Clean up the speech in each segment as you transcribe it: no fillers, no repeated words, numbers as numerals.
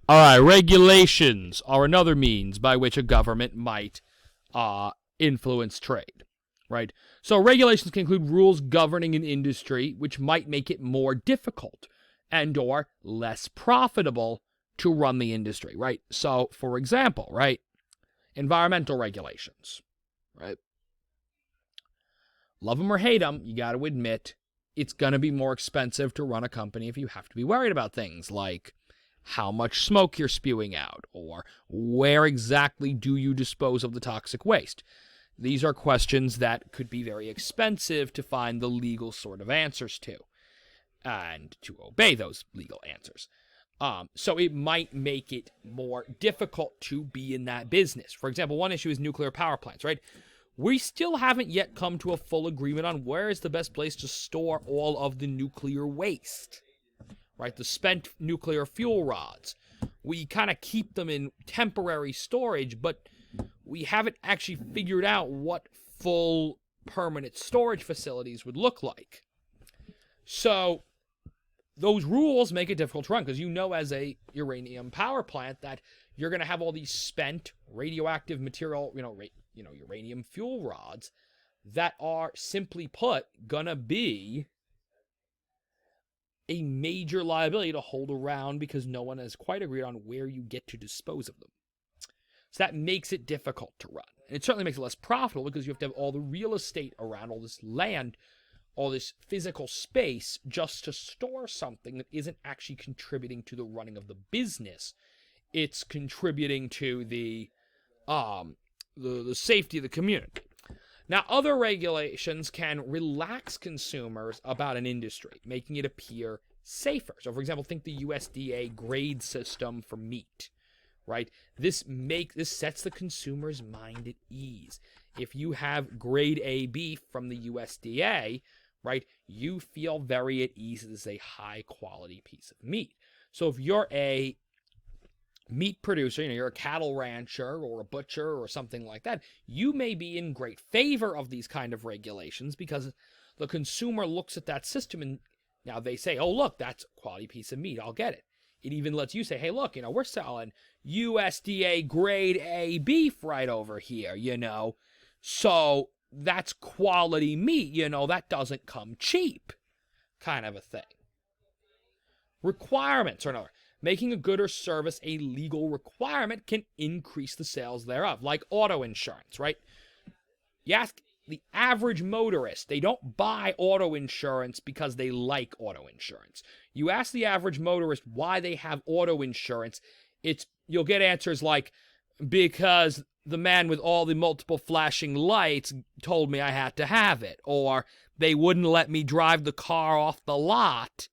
All right, regulations are another means by which a government might influence trade, right? So regulations can include rules governing an industry which might make it more difficult and or less profitable to run the industry, right? So, for example, right, environmental regulations, right? Love them or hate them, you got to admit it's going to be more expensive to run a company if you have to be worried about things like how much smoke you're spewing out, or where exactly do you dispose of the toxic waste. These are questions that could be very expensive to find the legal sort of answers to, and to obey those legal answers. So it might make it more difficult to be in that business. For example, one issue is nuclear power plants, right? We still haven't yet come to a full agreement on where is the best place to store all of the nuclear waste, right? The spent nuclear fuel rods. We kind of keep them in temporary storage, but we haven't actually figured out what full permanent storage facilities would look like. So those rules make it difficult to run because you know as a uranium power plant that you're going to have all these spent radioactive material, uranium fuel rods that are, simply put, going to be a major liability to hold around because no one has quite agreed on where you get to dispose of them. So that makes it difficult to run. And it certainly makes it less profitable because you have to have all the real estate around, all this land, all this physical space just to store something that isn't actually contributing to the running of the business. It's contributing to the safety of the community. Now, other regulations can relax consumers about an industry, making it appear safer. So, for example, think the USDA grade system for meat, right? This sets the consumer's mind at ease. If you have grade A beef from the USDA, right, you feel very at ease that it's a high-quality piece of meat. So if you're a meat producer, you're a cattle rancher or a butcher or something like that, you may be in great favor of these kind of regulations because the consumer looks at that system and now they say, oh, look, that's a quality piece of meat, I'll get it. It even lets you say, hey, look, we're selling USDA grade A beef right over here, so that's quality meat, that doesn't come cheap, kind of a thing. Requirements are another. Making a good or service a legal requirement can increase the sales thereof, like auto insurance, right? You ask the average motorist, they don't buy auto insurance because they like auto insurance. You ask the average motorist why they have auto insurance, you'll get answers like, because the man with all the multiple flashing lights told me I had to have it, or they wouldn't let me drive the car off the lot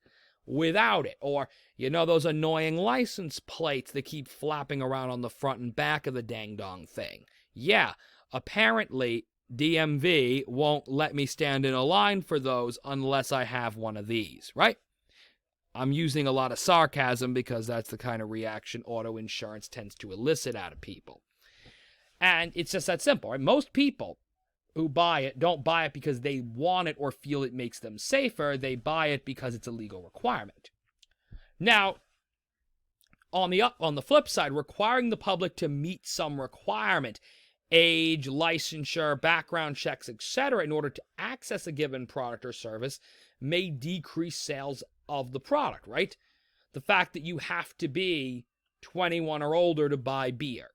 without it, or those annoying license plates that keep flapping around on the front and back of the dang-dong thing. Yeah, apparently DMV won't let me stand in a line for those unless I have one of these, right? I'm using a lot of sarcasm because that's the kind of reaction auto insurance tends to elicit out of people. And it's just that simple, right? Most people who buy it don't buy it because they want it or feel it makes them safer. They buy it because it's a legal requirement. Now, on the flip side, requiring the public to meet some requirement, age, licensure, background checks, etc., in order to access a given product or service may decrease sales of the product, right? The fact that you have to be 21 or older to buy beer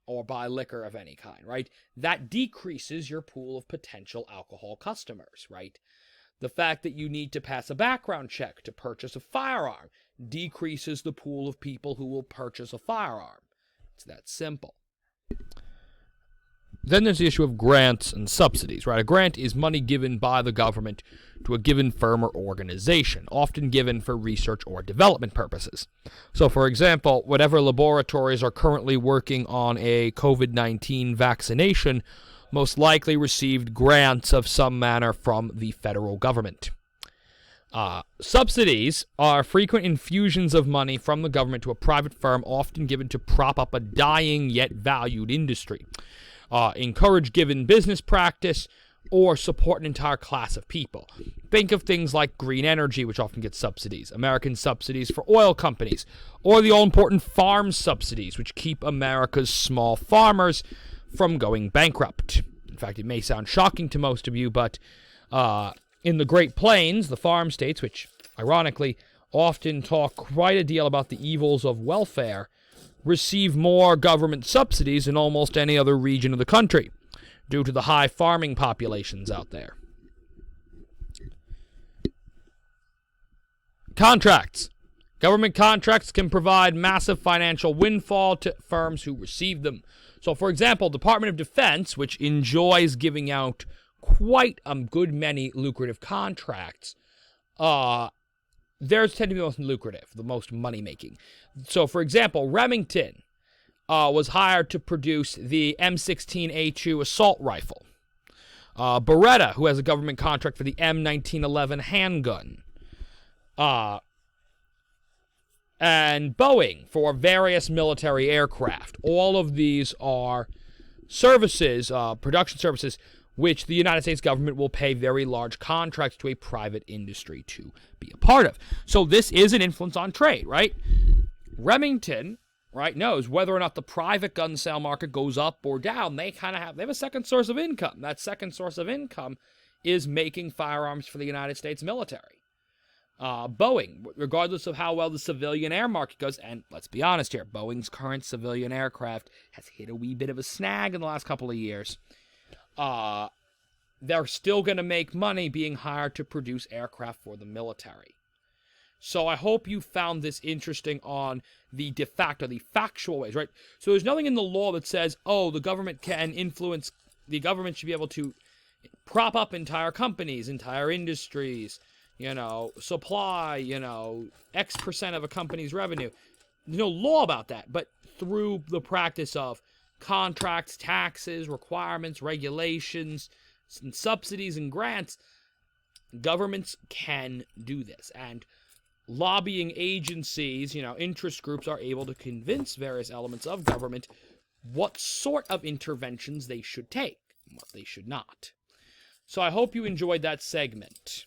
or buy liquor of any kind, right? That decreases your pool of potential alcohol customers, right? The fact that you need to pass a background check to purchase a firearm decreases the pool of people who will purchase a firearm. It's that simple. Then there's the issue of grants and subsidies, right? A grant is money given by the government to a given firm or organization, often given for research or development purposes. So, for example, whatever laboratories are currently working on a COVID-19 vaccination most likely received grants of some manner from the federal government. Subsidies are frequent infusions of money from the government to a private firm, often given to prop up a dying yet valued industry. Encourage given business practice, or support an entire class of people. Think of things like green energy, which often gets subsidies, American subsidies for oil companies, or the all-important farm subsidies, which keep America's small farmers from going bankrupt. In fact, it may sound shocking to most of you, but in the Great Plains, the farm states, which ironically often talk quite a deal about the evils of welfare, receive more government subsidies than almost any other region of the country, due to the high farming populations out there. Contracts. Government contracts can provide massive financial windfall to firms who receive them. So, for example, Department of Defense, which enjoys giving out quite a good many lucrative contracts, theirs tend to be the most lucrative, the most money-making. So, for example, Remington was hired to produce the M16A2 assault rifle. Beretta, who has a government contract for the M1911 handgun. And Boeing for various military aircraft. All of these are services, production services, which the United States government will pay very large contracts to a private industry to be a part of. So this is an influence on trade, right? Remington, right, knows whether or not the private gun sale market goes up or down. They have a second source of income. That second source of income is making firearms for the United States military. Boeing, regardless of how well the civilian air market goes, and let's be honest here, Boeing's current civilian aircraft has hit a wee bit of a snag in the last couple of years. They're still going to make money being hired to produce aircraft for the military. So I hope you found this interesting on the de facto, the factual ways, right? So there's nothing in the law that says, oh, the government can influence, the government should be able to prop up entire companies, entire industries, supply, X% of a company's revenue. There's no law about that, but through the practice of contracts, taxes, requirements, regulations, and subsidies and grants, governments can do this. And lobbying agencies, interest groups are able to convince various elements of government what sort of interventions they should take and what they should not. So I hope you enjoyed that segment.